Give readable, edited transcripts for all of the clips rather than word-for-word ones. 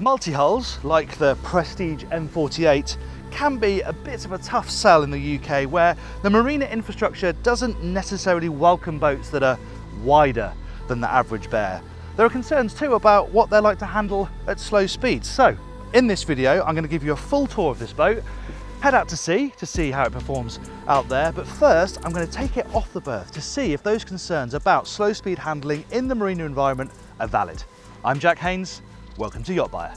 Multi-hulls, like the Prestige M48, can be a bit of a tough sell in the UK, where the marina infrastructure doesn't necessarily welcome boats that are wider than the average bear. There are concerns too about what they're like to handle at slow speeds. So in this video, I'm going to give you a full tour of this boat, head out to sea to see how it performs out there. But first, I'm going to take it off the berth to see if those concerns about slow speed handling in the marina environment are valid. I'm Jack Haines, welcome to YachtBuyer.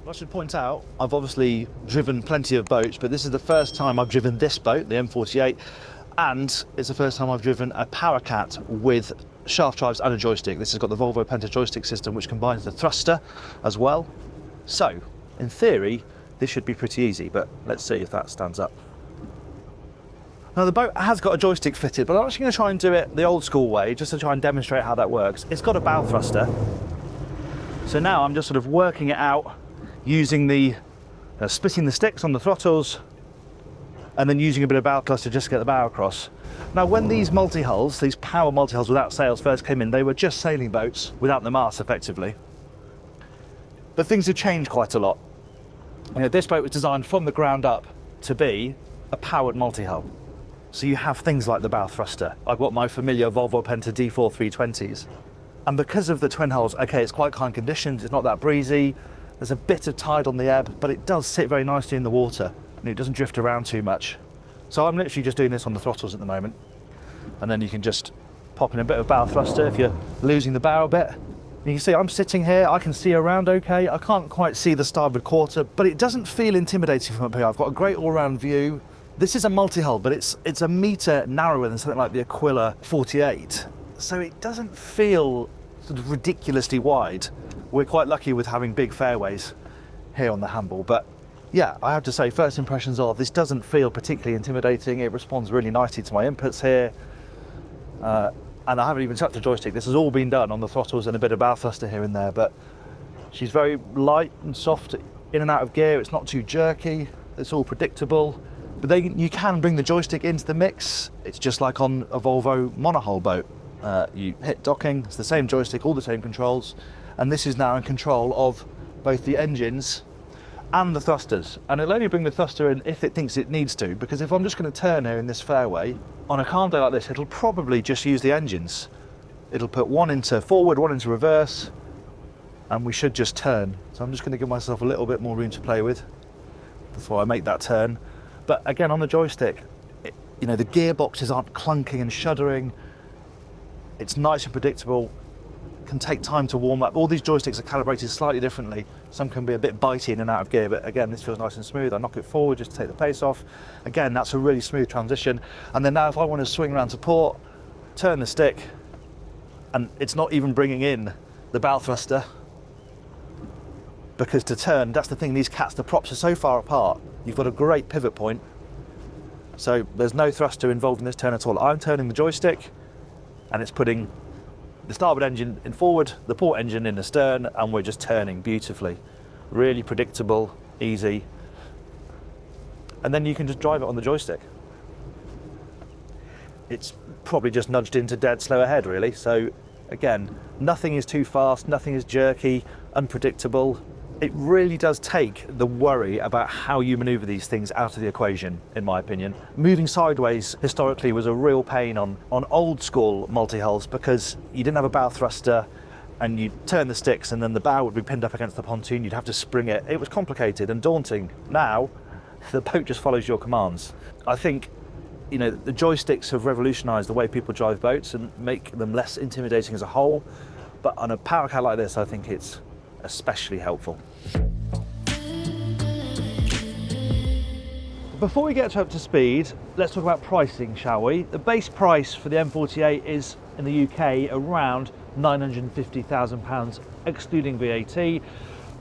I should point out, I've obviously driven plenty of boats, but this is the first time I've driven this boat, the M48, and it's the first time I've driven a Power Cat with shaft drives and a joystick. This has got the Volvo Penta joystick system, which combines the thruster as well. So, in theory, this should be pretty easy, but let's see if that stands up. Now, the boat has got a joystick fitted, but I'm actually going to try and do it the old school way, just to try and demonstrate how that works. It's got a bow thruster, so now I'm just sort of working it out using the splitting the sticks on the throttles and then using a bit of bow thruster just to get the bow across. Now, when these multi-hulls, these power multi-hulls without sails first came in, they were just sailing boats without the mast effectively. But things have changed quite a lot. You know, this boat was designed from the ground up to be a powered multi-hull. So you have things like the bow thruster. I've got my familiar Volvo Penta D4 320s. And because of the twin hulls, okay, it's quite kind conditions, it's not that breezy. There's a bit of tide on the ebb, but it does sit very nicely in the water and it doesn't drift around too much. So I'm literally just doing this on the throttles at the moment. And then you can just pop in a bit of bow thruster if you're losing the bow a bit. And you can see I'm sitting here, I can see around okay. I can't quite see the starboard quarter, but it doesn't feel intimidating from up here. I've got a great all-round view. This is a multi-hull, but it's a metre narrower than something like the Aquila 48. So it doesn't feel sort of ridiculously wide. We're quite lucky with having big fairways here on the handle, but yeah, I have to say, first impressions are this doesn't feel particularly intimidating. It responds really nicely to my inputs here, and I haven't even touched the joystick. This has all been done on the throttles and a bit of bow thruster here and there, but she's very light and soft in and out of gear. It's not too jerky, it's all predictable, but then you can bring the joystick into the mix. It's just like on a Volvo monohull boat. You hit docking, it's the same joystick, all the same controls. And this is now in control of both the engines and the thrusters. And it'll only bring the thruster in if it thinks it needs to, because if I'm just going to turn here in this fairway, on a calm day like this, it'll probably just use the engines. It'll put one into forward, one into reverse, and we should just turn. So I'm just going to give myself a little bit more room to play with before I make that turn. But again, on the joystick, you know, the gearboxes aren't clunking and shuddering. It's nice and predictable. Can take time to warm up. All these joysticks are calibrated slightly differently. Some can be a bit bitey in and out of gear, but again, this feels nice and smooth. I knock it forward just to take the pace off. Again, that's a really smooth transition. And then now if I want to swing around to port, turn the stick, and it's not even bringing in the bow thruster, because to turn, that's the thing, these cats, the props are so far apart. You've got a great pivot point. So there's no thruster involved in this turn at all. I'm turning the joystick, and it's putting the starboard engine in forward, the port engine in the stern, and we're just turning beautifully. Really predictable, easy. And then you can just drive it on the joystick. It's probably just nudged into dead slow ahead, really. So again, nothing is too fast, nothing is jerky, unpredictable. It really does take the worry about how you maneuver these things out of the equation, in my opinion. Moving sideways historically was a real pain on old school multi-hulls, because you didn't have a bow thruster and you'd turn the sticks and then the bow would be pinned up against the pontoon, you'd have to spring it. It was complicated and daunting. Now, the boat just follows your commands. I think, you know, the joysticks have revolutionised the way people drive boats and make them less intimidating as a whole, but on a power cat like this, I think it's especially helpful. Before we get up to speed, let's talk about pricing, shall we? The base price for the M48 is in the UK around £950,000 excluding VAT,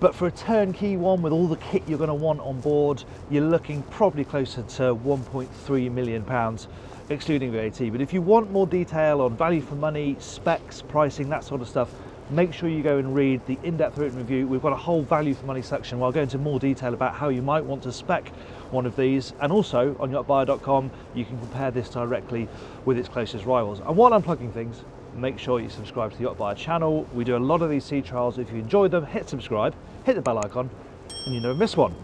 but for a turnkey one with all the kit you're going to want on board, you're looking probably closer to £1.3 million excluding VAT. But if you want more detail on value for money, specs, pricing, that sort of stuff, make sure you go and read the in-depth written review. We've got a whole value for money section where I'll go into more detail about how you might want to spec one of these, and also on yachtbuyer.com you can compare this directly with its closest rivals. And while I'm plugging things, make sure you subscribe to the Yacht Buyer channel. We do a lot of these sea trials. If you enjoy them, hit subscribe, hit the bell icon, and you never miss one.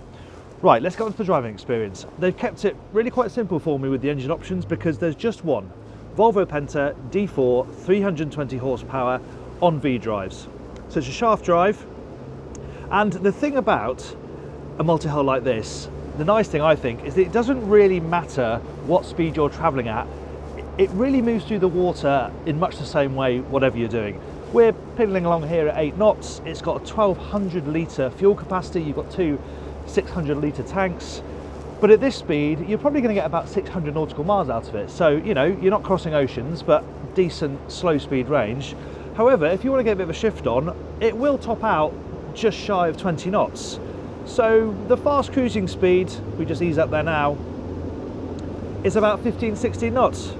Right, let's get on to the driving experience. They've kept it really quite simple for me with the engine options because there's just one. Volvo Penta D4 320 horsepower on V drives. So it's a shaft drive, and the thing about a multi-hull like this, the nice thing I think, is that it doesn't really matter what speed you're travelling at. It really moves through the water in much the same way whatever you're doing. We're piddling along here at 8 knots. It's got a 1200 litre fuel capacity. You've got two 600 litre tanks, but at this speed you're probably going to get about 600 nautical miles out of it. So, you know, you're not crossing oceans, but decent slow speed range. However, if you want to get a bit of a shift on, it will top out just shy of 20 knots. So the fast cruising speed, we just ease up there now, is about 15-16 knots.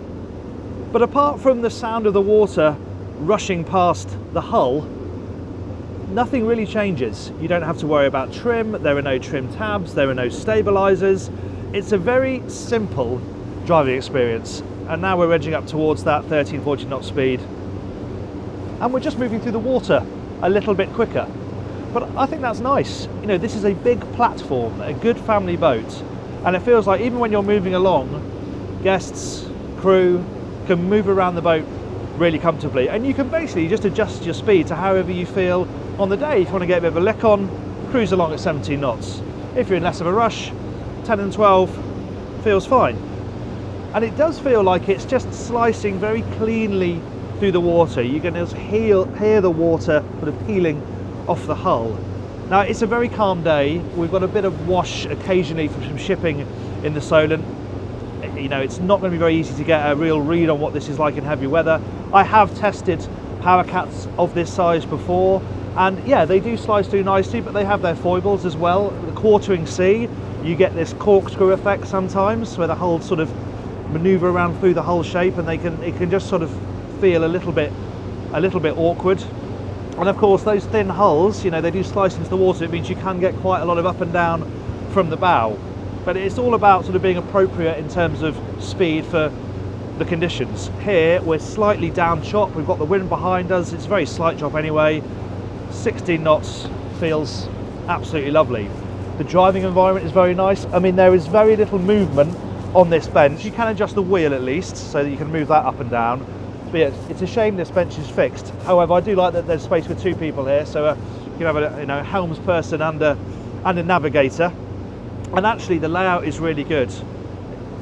But apart from the sound of the water rushing past the hull, nothing really changes. You don't have to worry about trim. There are no trim tabs, there are no stabilizers. It's a very simple driving experience. And now we're edging up towards that 13-14 knot speed, and we're just moving through the water a little bit quicker. But I think that's nice. You know, this is a big platform, a good family boat, and it feels like even when you're moving along, guests, crew can move around the boat really comfortably, and you can basically just adjust your speed to however you feel on the day. If you want to get a bit of a lick on, cruise along at 17 knots. If you're in less of a rush, 10 and 12 feels fine. And it does feel like it's just slicing very cleanly through the water. You can just hear the water sort of peeling off the hull. Now, it's a very calm day. We've got a bit of wash occasionally from some shipping in the Solent. You know, it's not going to be very easy to get a real read on what this is like in heavy weather. I have tested power cats of this size before, and yeah, they do slice through nicely, but they have their foibles as well. The quartering sea, you get this corkscrew effect sometimes where the hulls sort of maneuver around through the hull shape, and it can just sort of feel a little bit awkward. And of course, those thin hulls, you know, they do slice into the water. It means you can get quite a lot of up and down from the bow. But it's all about sort of being appropriate in terms of speed for the conditions. Here we're slightly down chop, we've got the wind behind us, it's a very slight chop anyway. 16 knots feels absolutely lovely. The driving environment is very nice. I mean, there is very little movement on this bench. You can adjust the wheel at least so that you can move that up and down. But yeah, it's a shame this bench is fixed. However, I do like that there's space for two people here, so you can have a helms person and a navigator. And actually the layout is really good.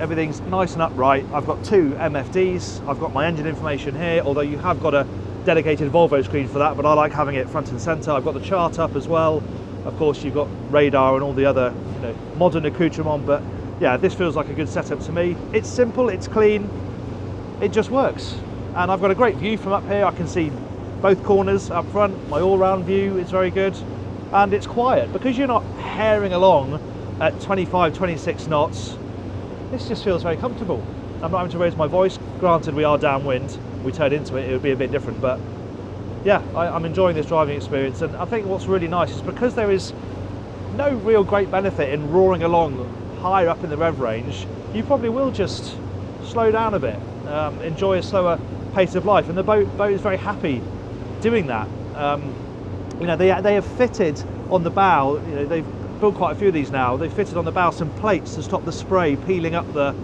Everything's nice and upright. I've got two MFDs. I've got my engine information here, although you have got a dedicated Volvo screen for that, but I like having it front and center. I've got the chart up as well. Of course, you've got radar and all the other, you know, modern accoutrement, but yeah, this feels like a good setup to me. It's simple, it's clean, it just works. And I've got a great view from up here. I can see both corners up front. My all-round view is very good, and it's quiet because you're not herring along at 25, 26 knots. This just feels very comfortable. I'm not having to raise my voice. Granted, we are downwind. We turn into it, it would be a bit different, but yeah, I'm enjoying this driving experience. And I think what's really nice is because there is no real great benefit in roaring along higher up in the rev range, you probably will just slow down a bit, enjoy a slower pace of life, and the boat is very happy doing that. You know, they have fitted on the bow, you know, they've built quite a few of these now. They've fitted on the bow some plates to stop the spray peeling up the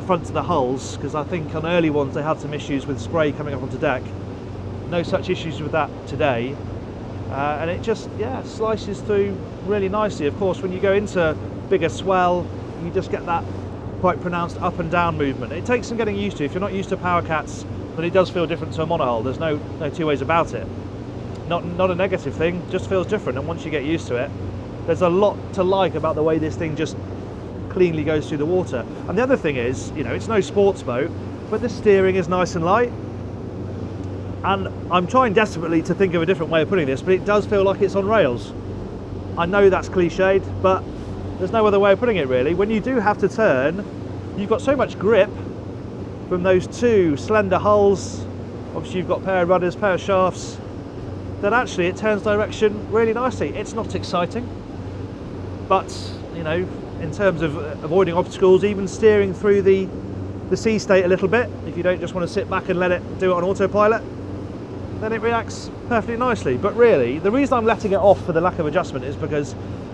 front of the hulls, because I think on early ones they had some issues with spray coming up onto deck. No such issues with that today, and it just, yeah, slices through really nicely. Of course, when you go into bigger swell, you just get that quite pronounced up and down movement. It takes some getting used to. If you're not used to power cats, then it does feel different to a monohull. There's no two ways about it. Not a negative thing, just feels different, and once you get used to it, there's a lot to like about the way this thing just cleanly goes through the water. And the other thing is, you know, it's no sports boat, but the steering is nice and light. And I'm trying desperately to think of a different way of putting this, but it does feel like it's on rails. I know that's cliched, but there's no other way of putting it really. When you do have to turn, you've got so much grip from those two slender hulls. Obviously you've got pair of rudders, pair of shafts. then actually it turns direction really nicely. It's not exciting, but you know, in terms of avoiding obstacles, even steering through the sea state a little bit, if you don't just want to sit back and let it do it on autopilot, then it reacts perfectly nicely. But really, the reason I'm letting it off for the lack of adjustment is because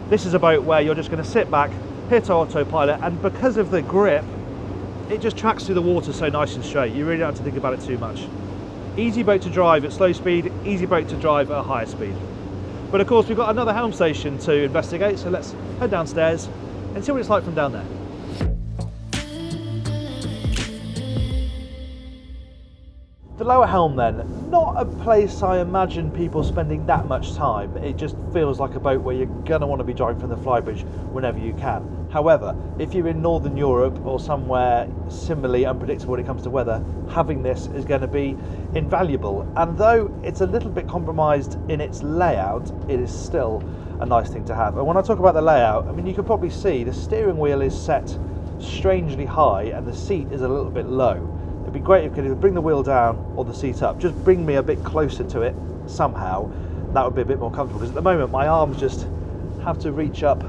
this is a boat where you're just going to sit back, hit autopilot, and because of the grip, it just tracks through the water so nice and straight. You really don't have to think about it too much. Easy boat to drive at slow speed, easy boat to drive at a higher speed. But of course, we've got another helm station to investigate, so let's head downstairs and see what it's like from down there. The Lower Helm then, not a place I imagine people spending that much time. It just feels like a boat where you're going to want to be driving from the Flybridge whenever you can. However, if you're in Northern Europe or somewhere similarly unpredictable when it comes to weather, having this is going to be invaluable. And though it's a little bit compromised in its layout, it is still a nice thing to have. And when I talk about the layout, I mean, you can probably see the steering wheel is set strangely high and the seat is a little bit low. It'd be great if you could either bring the wheel down or the seat up. Just bring me a bit closer to it somehow. That would be a bit more comfortable, because at the moment my arms just have to reach up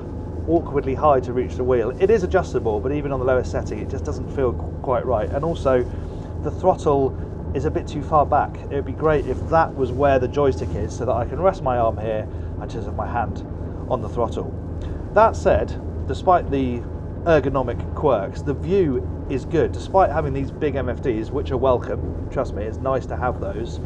awkwardly high to reach the wheel. It is adjustable, but even on the lowest setting it just doesn't feel quite right. And also the throttle is a bit too far back. It would be great if that was where the joystick is, so that I can rest my arm here and just have my hand on the throttle. That said, despite the ergonomic quirks, the view is good. Despite having these big MFDs, which are welcome, trust me, it's nice to have those,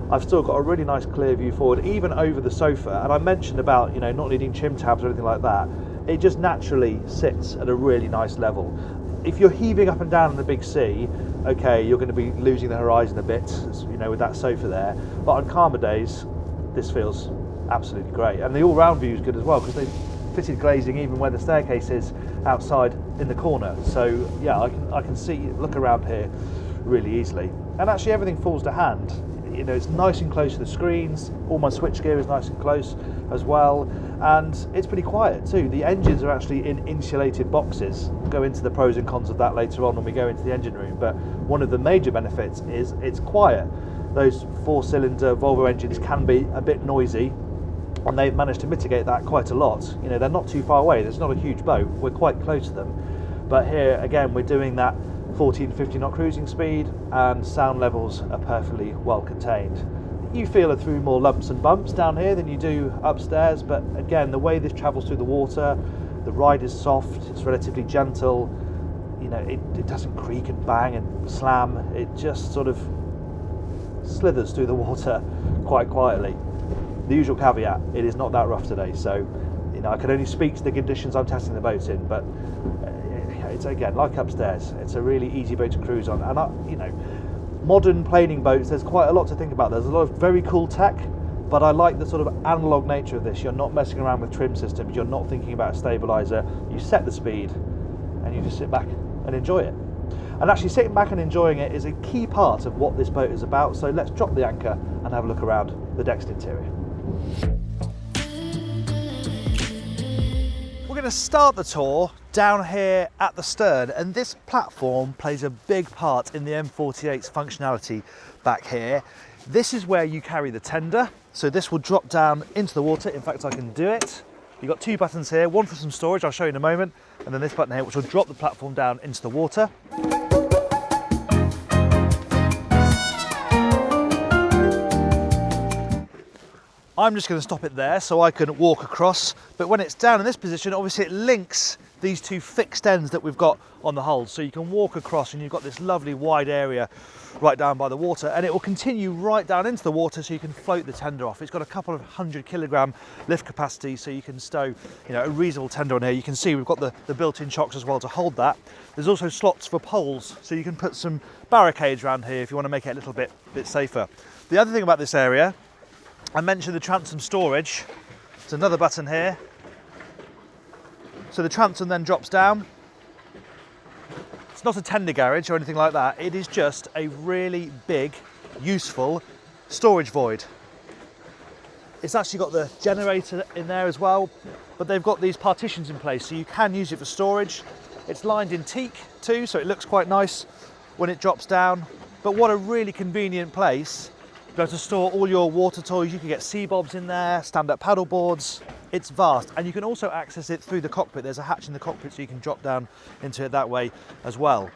I've still got a really nice clear view forward, even over the sofa. And I mentioned about, you know, not needing trim tabs or anything like that. It just naturally sits at a really nice level. If you're heaving up and down in the big sea, okay, you're going to be losing the horizon a bit, you know, with that sofa there. But on calmer days, this feels absolutely great. And the all-round view is good as well, because they've fitted glazing even where the staircase is outside in the corner. So yeah, I can see, look around here really easily. And actually everything falls to hand. You know, it's nice and close to the screens. All my switchgear is nice and close as well, and it's pretty quiet too. The engines are actually in insulated boxes. We'll go into the pros and cons of that later on when we go into the engine room, but one of the major benefits is it's quiet. Those 4-cylinder Volvo engines can be a bit noisy, and they've managed to mitigate that quite a lot. You know, they're not too far away. There's not a huge boat. We're quite close to them, but here again we're doing that 14-15 knot cruising speed, and sound levels are perfectly well contained. You feel it through more lumps and bumps down here than you do upstairs, but again, the way this travels through the water, the ride is soft, it's relatively gentle. You know, it doesn't creak and bang and slam. It just sort of slithers through the water quite quietly. The usual caveat, it is not that rough today, so you know, I can only speak to the conditions I'm testing the boat in, but it's again like upstairs. It's a really easy boat to cruise on, and you know, modern planing boats, there's quite a lot to think about. There's a lot of very cool tech, but I like the sort of analog nature of this. You're not messing around with trim systems. You're not thinking about a stabilizer. You set the speed, and you just sit back and enjoy it. And actually, sitting back and enjoying it is a key part of what this boat is about. So let's drop the anchor and have a look around the deck's interior. We're going to start the tour down here at the stern, and this platform plays a big part in the M48's functionality back here. This is where you carry the tender, so this will drop down into the water. In fact, I can do it. You've got two buttons here, one for some storage, I'll show you in a moment, and then this button here which will drop the platform down into the water. I'm just going to stop it there so I can walk across, but when it's down in this position, obviously it links these two fixed ends that we've got on the hull, so you can walk across and you've got this lovely wide area right down by the water, and it will continue right down into the water so you can float the tender off. It's got a couple of 100-kilogram lift capacity, so you can stow, you know, a reasonable tender on here. You can see we've got the built-in chocks as well to hold that. There's also slots for poles, so you can put some barricades around here if you want to make it a little bit safer. The other thing about this area, I mentioned the transom storage. There's another button here. So the transom then drops down. It's not a tender garage or anything like that. It is just a really big, useful storage void. It's actually got the generator in there as well, but they've got these partitions in place, so you can use it for storage. It's lined in teak too, so it looks quite nice when it drops down. But what a really convenient place Be able to store all your water toys. You can get sea bobs in there, stand-up paddle boards. It's vast, and you can also access it through the cockpit. There's a hatch in the cockpit, so you can drop down into it that way as well.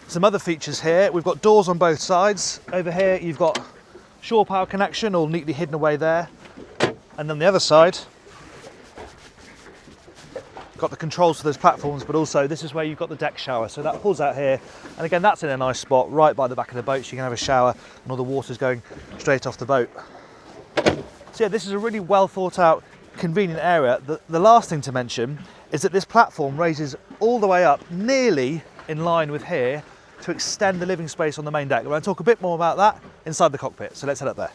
Some other features here, we've got doors on both sides. Over here, you've got shore power connection, all neatly hidden away there. And then the other side, got the controls for those platforms, but also this is where you've got the deck shower. So that pulls out here, and again, that's in a nice spot right by the back of the boat, so you can have a shower and all the water's going straight off the boat. So yeah, this is a really well thought out, convenient area. The last thing to mention is that this platform raises all the way up, nearly in line with here, to extend the living space on the main deck. We're going to talk a bit more about that inside the cockpit, so let's head up there.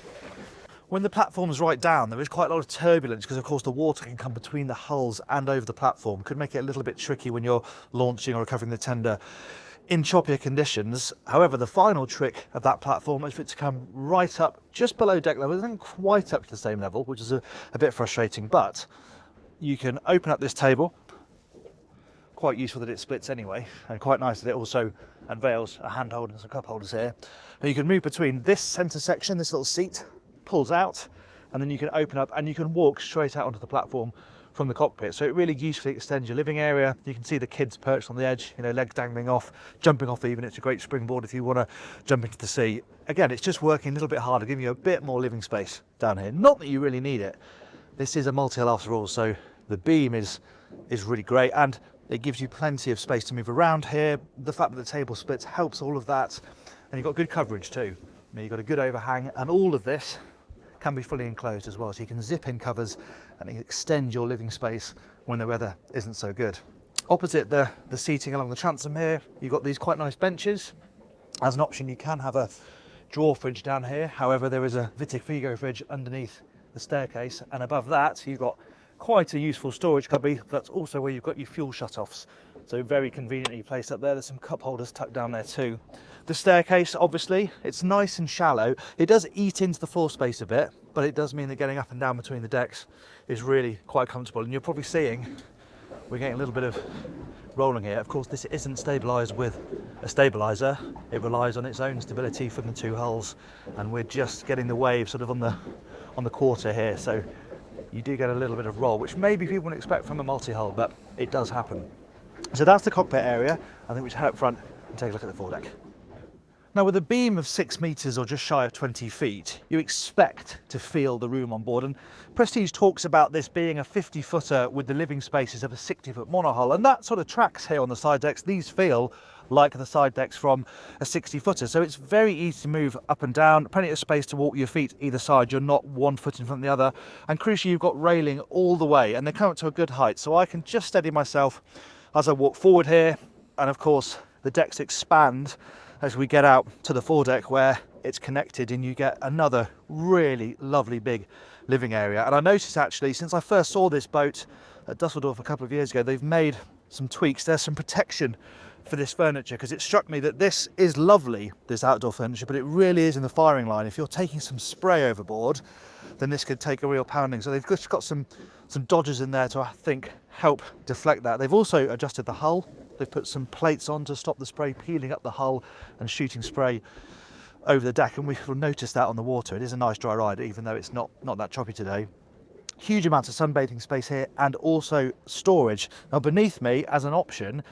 When the platform's right down, there is quite a lot of turbulence because of course the water can come between the hulls and over the platform. Could make it a little bit tricky when you're launching or recovering the tender in choppier conditions. However, the final trick of that platform is for it to come right up just below deck level. It isn't quite up to the same level, which is a bit frustrating, but you can open up this table. Quite useful that it splits anyway, and quite nice that it also unveils a handhold and some cup holders here. And you can move between this centre section, this little seat pulls out, and then you can open up and you can walk straight out onto the platform from the cockpit. So it really usefully extends your living area. You can see the kids perched on the edge, you know, legs dangling off, jumping off even. It's a great springboard if you want to jump into the sea. Again, it's just working a little bit harder, giving you a bit more living space down here. Not that you really need it. This is a multi-hull after all, so the beam is really great, and it gives you plenty of space to move around here. The fact that the table splits helps all of that, and you've got good coverage too. I mean, you've got a good overhang, and all of this can be fully enclosed as well, so you can zip in covers and extend your living space when the weather isn't so good. Opposite the seating along the transom here, you've got these quite nice benches. As an option, you can have a drawer fridge down here. However, there is a Vitifigo fridge underneath the staircase, and above that you've got quite a useful storage cubby. That's also where you've got your fuel shut-offs, so very conveniently placed up there. There's some cup holders tucked down there too. The staircase, obviously, it's nice and shallow. It does eat into the floor space a bit, but it does mean that getting up and down between the decks is really quite comfortable. And you're probably seeing we're getting a little bit of rolling here. Of course, this isn't stabilised with a stabiliser. It relies on its own stability from the two hulls, and we're just getting the wave sort of on the quarter here. So you do get a little bit of roll, which maybe people wouldn't expect from a multi-hull, but it does happen. So that's the cockpit area. I think we should head up front and take a look at the foredeck. Now, with a beam of 6 metres or just shy of 20 feet, you expect to feel the room on board. And Prestige talks about this being a 50-footer with the living spaces of a 60-foot monohull, and that sort of tracks here on the side decks. These feel like the side decks from a 60-footer, so it's very easy to move up and down, plenty of space to walk your feet either side. You're not 1 foot in front of the other, and crucially, you've got railing all the way, and they come up to a good height, so I can just steady myself as I walk forward here. And of course, the decks expand as we get out to the foredeck where it's connected, and you get another really lovely big living area. And I noticed actually, since I first saw this boat at Dusseldorf a couple of years ago, they've made some tweaks. There's some protection for this furniture, because it struck me that this is lovely, this outdoor furniture, but it really is in the firing line. If you're taking some spray overboard, then this could take a real pounding. So they've just got some dodgers in there to, I think, help deflect that. They've also adjusted the hull. They've put some plates on to stop the spray peeling up the hull and shooting spray over the deck, and we've noticed that on the water. It is a nice dry ride, even though it's not that choppy today. Huge amounts of sunbathing space here, and also storage. Now beneath me, as an option,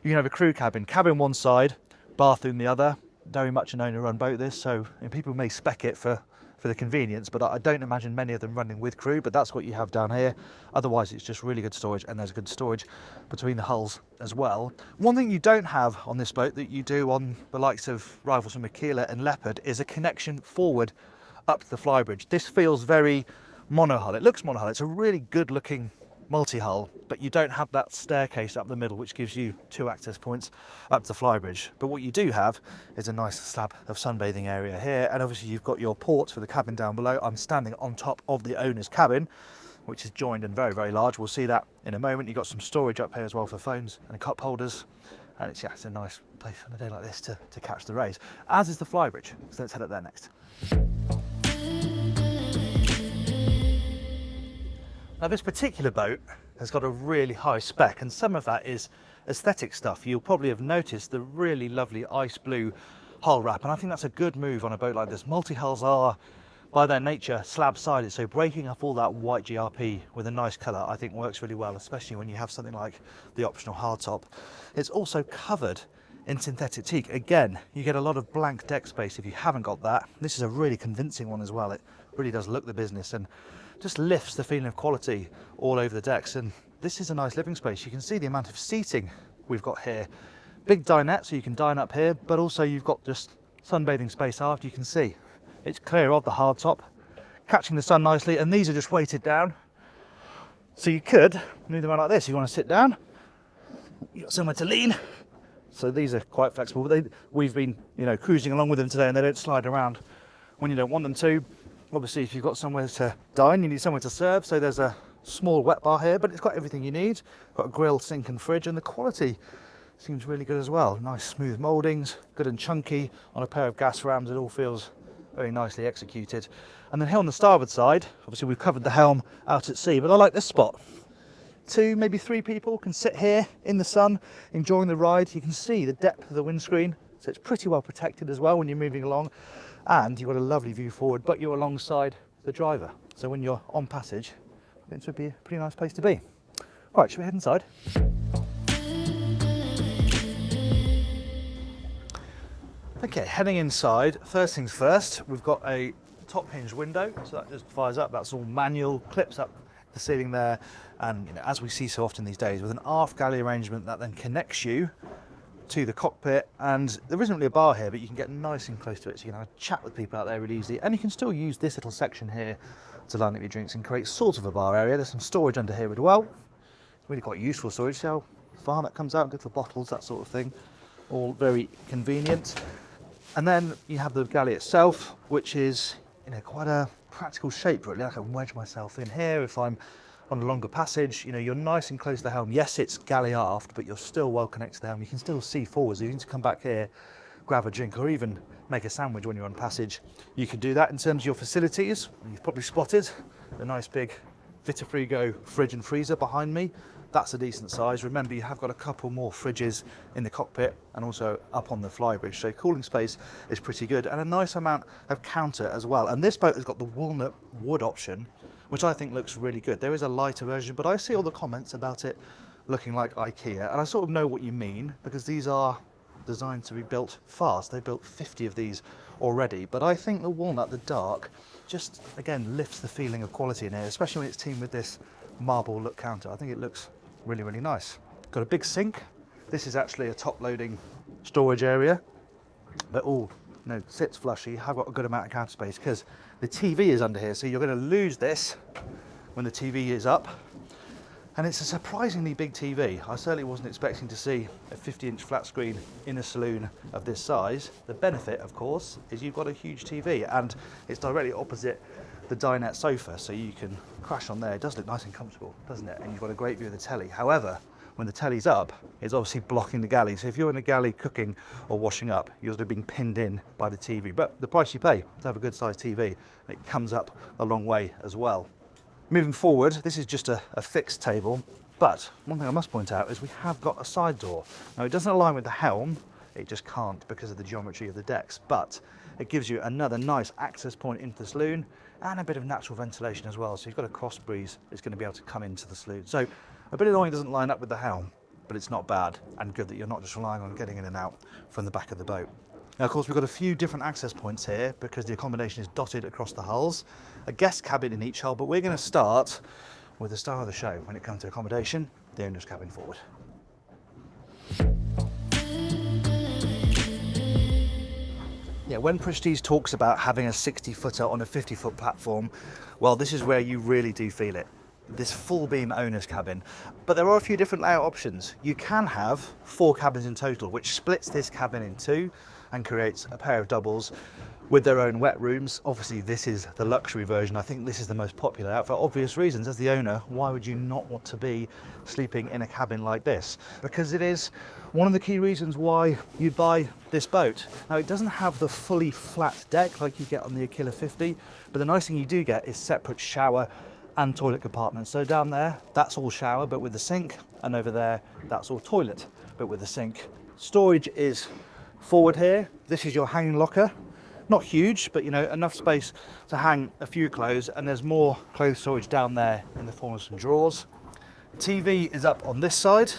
you can have a crew cabin one side, bathroom the other. Very much an owner-run boat this, so people may spec it for the convenience, but I don't imagine many of them running with crew, but that's what you have down here. Otherwise, it's just really good storage, and there's good storage between the hulls as well. One thing you don't have on this boat that you do on the likes of rivals from Aquila and Leopard is a connection forward up to the Flybridge. This feels very monohull. It looks monohull. It's a really good looking multi-hull, but you don't have that staircase up the middle, which gives you 2 access points up to Flybridge. But what you do have is a nice slab of sunbathing area here, and obviously you've got your ports for the cabin down below. I'm standing on top of the owner's cabin, which is joined and very, very large. We'll see that in a moment. You've got some storage up here as well for phones and cup holders, and it's a nice place on a day like this to catch the rays, as is the Flybridge. So let's head up there next. Now, this particular boat has got a really high spec, and some of that is aesthetic stuff. You'll probably have noticed the really lovely ice blue hull wrap, and I think that's a good move on a boat like this. Multi-hulls are by their nature slab-sided, so breaking up all that white GRP with a nice colour I think works really well, especially when you have something like the optional hardtop. It's also covered in synthetic teak. Again, you get a lot of blank deck space if you haven't got that. This is a really convincing one as well. It really does look the business and just lifts the feeling of quality all over the decks. And this is a nice living space. You can see the amount of seating we've got here. Big dinette, so you can dine up here, but also you've got just sunbathing space after. You can see it's clear of the hardtop, catching the sun nicely, and these are just weighted down. So you could move them out like this. You want to sit down, you've got somewhere to lean. So these are quite flexible. We've been, cruising along with them today, and they don't slide around when you don't want them to. Obviously, if you've got somewhere to dine, you need somewhere to serve. So there's a small wet bar here, but it's got everything you need. Got a grill, sink and fridge, and the quality seems really good as well. Nice smooth mouldings, good and chunky on a pair of gas rams. It all feels very nicely executed. And then here on the starboard side, obviously we've covered the helm out at sea, but I like this spot. 2, maybe 3 people can sit here in the sun, enjoying the ride. You can see the depth of the windscreen, so it's pretty well protected as well when you're moving along. And you've got a lovely view forward, but you're alongside the driver. So when you're on passage, this would be a pretty nice place to be. Right, should we head inside? Okay, heading inside. First things first, we've got a top hinge window, so that just fires up. That's all manual, clips up the ceiling there, and as we see so often these days, with an aft galley arrangement that then connects you to the cockpit. And there isn't really a bar here, but you can get nice and close to it, so you can have a chat with people out there really easily. And you can still use this little section here to line up your drinks and create sort of a bar area. There's some storage under here as well. Really quite useful storage. See how far that comes out, good for bottles, that sort of thing. All very convenient. And then you have the galley itself, which is quite a practical shape really. I can wedge myself in here if I'm on a longer passage. You're nice and close to the helm. Yes, it's galley aft, but you're still well connected to the helm. You can still see forwards. You need to come back here, grab a drink, or even make a sandwich when you're on passage. You can do that. In terms of your facilities, you've probably spotted the nice big Vitafrigo fridge and freezer behind me. That's a decent size. Remember, you have got a couple more fridges in the cockpit and also up on the Flybridge, so cooling space is pretty good, and a nice amount of counter as well. And this boat has got the walnut wood option, which I think looks really good. There is a lighter version, but I see all the comments about it looking like IKEA, and I sort of know what you mean, because these are designed to be built fast. They built 50 of these already, but I think the walnut, the dark, just again lifts the feeling of quality in here, especially when it's teamed with this marble look counter. I think it looks really, really nice. Got a big sink. This is actually a top loading storage area, but all sits flush. You have got a good amount of counter space because the TV is under here, so you're going to lose this when the TV is up. And it's a surprisingly big TV. I certainly wasn't expecting to see a 50-inch flat screen in a saloon of this size. The benefit, of course, is you've got a huge TV, and it's directly opposite the dinette sofa, so you can crash on there. It does look nice and comfortable, doesn't it? And you've got a great view of the telly. However, when the telly's up, it's obviously blocking the galley. So if you're in a galley cooking or washing up, you're sort of being pinned in by the TV. But the price you pay to have a good sized TV, and it comes up a long way as well. Moving forward, this is just a fixed table, but one thing I must point out is we have got a side door. Now it doesn't align with the helm, it just can't because of the geometry of the decks, but it gives you another nice access point into the saloon and a bit of natural ventilation as well. So you've got a cross breeze that's going to be able to come into the saloon. So a bit annoying it doesn't line up with the helm, but it's not bad, and good that you're not just relying on getting in and out from the back of the boat. Now, of course, we've got a few different access points here because the accommodation is dotted across the hulls. A guest cabin in each hull, but we're going to start with the star of the show when it comes to accommodation, the owner's cabin forward. Yeah, when Prestige talks about having a 60-footer on a 50-foot platform, well, this is where you really do feel it. This full beam owner's cabin. But there are a few different layout options. You can have 4 cabins in total, which splits this cabin in 2 and creates a pair of doubles with their own wet rooms. Obviously, this is the luxury version. I think this is the most popular out for obvious reasons. As the owner, why would you not want to be sleeping in a cabin like this? Because it is one of the key reasons why you buy this boat. Now, it doesn't have the fully flat deck like you get on the Aquila 50, but the nice thing you do get is separate shower and toilet compartments. So down there, that's all shower, but with the sink, and over there, that's all toilet, but with the sink. Storage is forward here. This is your hanging locker, Not huge, but you know, enough space to hang a few clothes, and there's more clothes storage down there in the form of some drawers. TV is up on this side,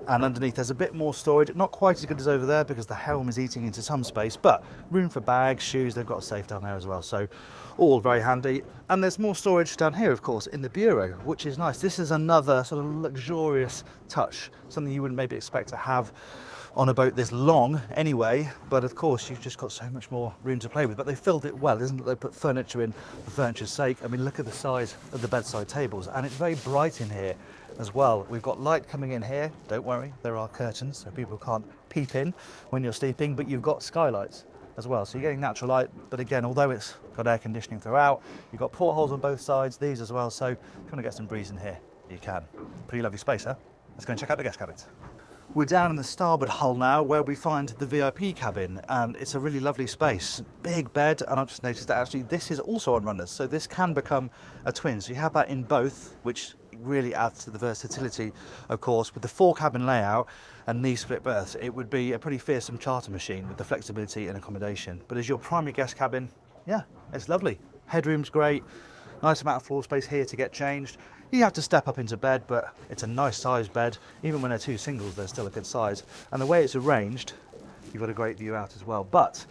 and underneath there's a bit more storage, not quite as good as over there because the helm is eating into some space, but room for bags, shoes, they've got a safe down there as well, so all very handy. And there's more storage down here, of course, in the bureau, which is nice. This is another sort of luxurious touch, something you wouldn't maybe expect to have on a boat this long anyway, but of course you've just got so much more room to play with. But they filled it well, isn't it? They put furniture in for furniture's sake. I mean, look at the size of the bedside tables, and it's very bright in here as well. We've got light coming in here, don't worry, there are curtains so people can't peep in when you're sleeping, but you've got skylights as well, so you're getting natural light. But again, although it's got air conditioning throughout, you've got portholes on both sides, these as well, so if you want to get some breeze in here, you can. Pretty lovely space, huh? Let's go and check out the guest cabins. We're down in the starboard hull now, where we find the VIP cabin, and it's a really lovely space. Big bed, and I've just noticed that actually this is also on runners, so this can become a twin. So you have that in both, which really adds to the versatility, of course. With the 4-cabin layout and these split berths, it would be a pretty fearsome charter machine with the flexibility and accommodation. But as your primary guest cabin, yeah, it's lovely. Headroom's great, nice amount of floor space here to get changed. You have to step up into bed, but it's a nice sized bed. Even when they're 2 singles, they're still a good size. And the way it's arranged, you've got a great view out as well. But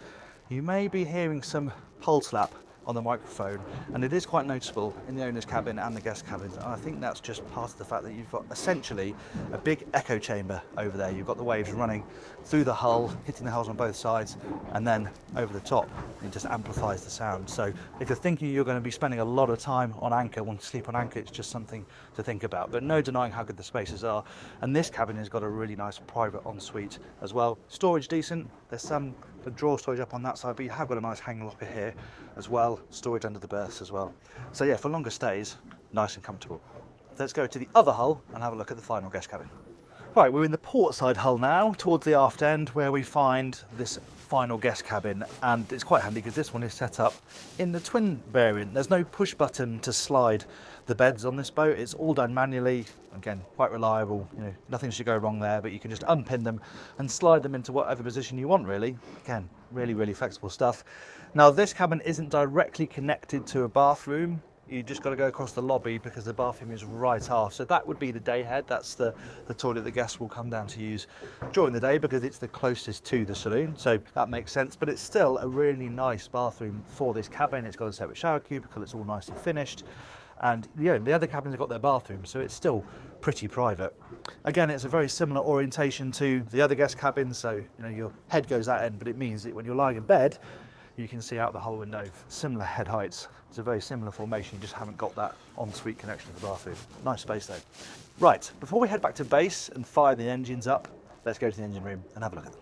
you may be hearing some hull slap on the microphone, and it is quite noticeable in the owner's cabin and the guest cabins. And I think that's just part of the fact that you've got essentially a big echo chamber over there. You've got the waves running through the hull, hitting the hulls on both sides, and then over the top. It just amplifies the sound. So if you're thinking you're going to be spending a lot of time on anchor, want to sleep on anchor, it's just something to think about. But no denying how good the spaces are. And this cabin has got a really nice private ensuite as well. Storage decent. There's some drawer storage up on that side, but you have got a nice hang locker here as well. Storage under the berths as well. So yeah, for longer stays, nice and comfortable. Let's go to the other hull and have a look at the final guest cabin. Right, we're in the port side hull now, towards the aft end, where we find this final guest cabin, and it's quite handy because this one is set up in the twin variant. There's no push button to slide the beds on this boat. It's all done manually. Again, quite reliable, you know, nothing should go wrong there, but you can just unpin them and slide them into whatever position you want, really. Again, really flexible stuff. Now, this cabin isn't directly connected to a bathroom. You just got to go across the lobby because the bathroom is right aft. So that would be the day head. That's the toilet the guests will come down to use during the day because it's the closest to the saloon. So that makes sense, but it's still a really nice bathroom for this cabin. It's got a separate shower cubicle. It's all nicely finished. And yeah, the other cabins have got their bathrooms, so it's still pretty private. Again, it's a very similar orientation to the other guest cabins. So, you know, your head goes that end, but it means that when you're lying in bed, you can see out the whole window. Similar head heights. It's a very similar formation, you just haven't got that ensuite connection to the bathroom. Nice space though. Right, before we head back to base and fire the engines up, let's go to the engine room and have a look at them.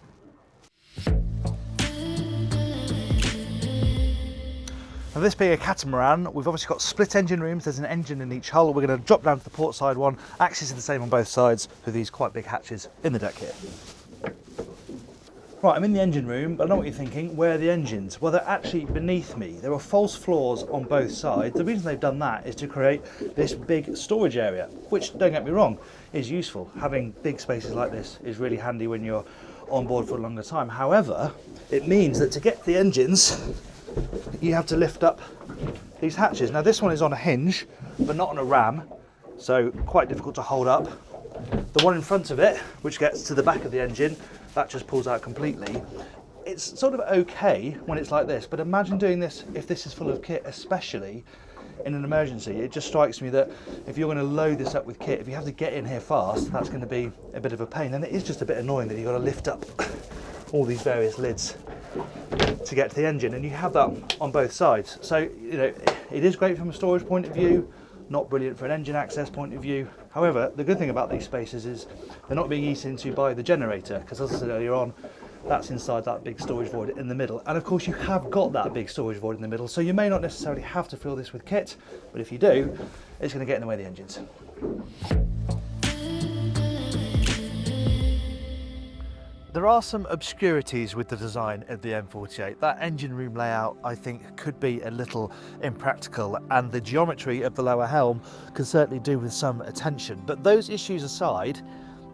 Now, this being a catamaran, we've obviously got split engine rooms. There's an engine in each hull. We're going to drop down to the port side one. Axis is the same on both sides with these quite big hatches in the deck here. Right, I'm in the engine room, but I know what you're thinking. Where are the engines? Well, they're actually beneath me. There are false floors on both sides. The reason they've done that is to create this big storage area, which, don't get me wrong, is useful. Having big spaces like this is really handy when you're on board for a longer time. However, it means that to get the engines, you have to lift up these hatches. Now, this one is on a hinge, but not on a ram, so quite difficult to hold up. The one in front of it, which gets to the back of the engine, that just pulls out completely. It's sort of okay when it's like this, but imagine doing this if this is full of kit, especially in an emergency. It just strikes me that if you're going to load this up with kit, if you have to get in here fast, that's going to be a bit of a pain. And it is just a bit annoying that you've got to lift up all these various lids to get to the engine, and you have that on both sides. So, you know, it is great from a storage point of view, not brilliant for an engine access point of view. However, the good thing about these spaces is they're not being eaten into by the generator, because as I said earlier on, that's inside that big storage void in the middle. And of course you have got that big storage void in the middle, so you may not necessarily have to fill this with kit, but if you do, it's going to get in the way of the engines. There are some obscurities with the design of the M48. That engine room layout, I think, could be a little impractical, and the geometry of the lower helm can certainly do with some attention. But those issues aside,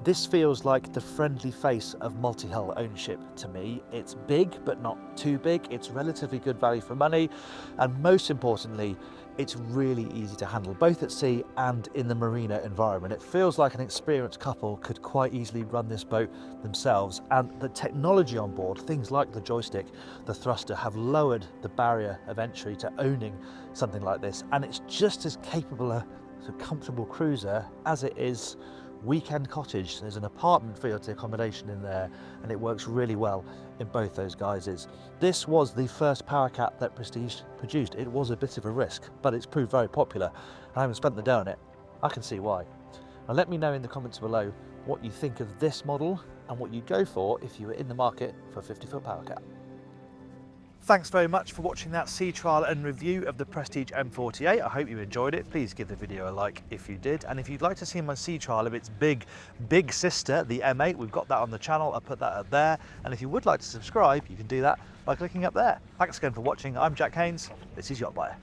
This feels like the friendly face of multi-hull ownership to me. It's big, but not too big. It's relatively good value for money. And most importantly, it's really easy to handle, both at sea and in the marina environment. It feels like an experienced couple could quite easily run this boat themselves. And the technology on board, things like the joystick, the thruster, have lowered the barrier of entry to owning something like this. And it's just as capable a comfortable cruiser as it is weekend cottage. There's an apartment for your accommodation in there, and it works really well in both those guises. This was the first power cat that Prestige produced. It was a bit of a risk, but it's proved very popular. I haven't spent the day on it. I can see why. Now let me know in the comments below what you think of this model and what you'd go for if you were in the market for a 50-foot power cat. Thanks very much for watching that sea trial and review of the Prestige M48. I hope you enjoyed it. Please give the video a like if you did. And if you'd like to see my sea trial of its big sister, the M8, we've got that on the channel. I'll put that up there. And if you would like to subscribe, you can do that by clicking up there. Thanks again for watching. I'm Jack Haines. This is YachtBuyer.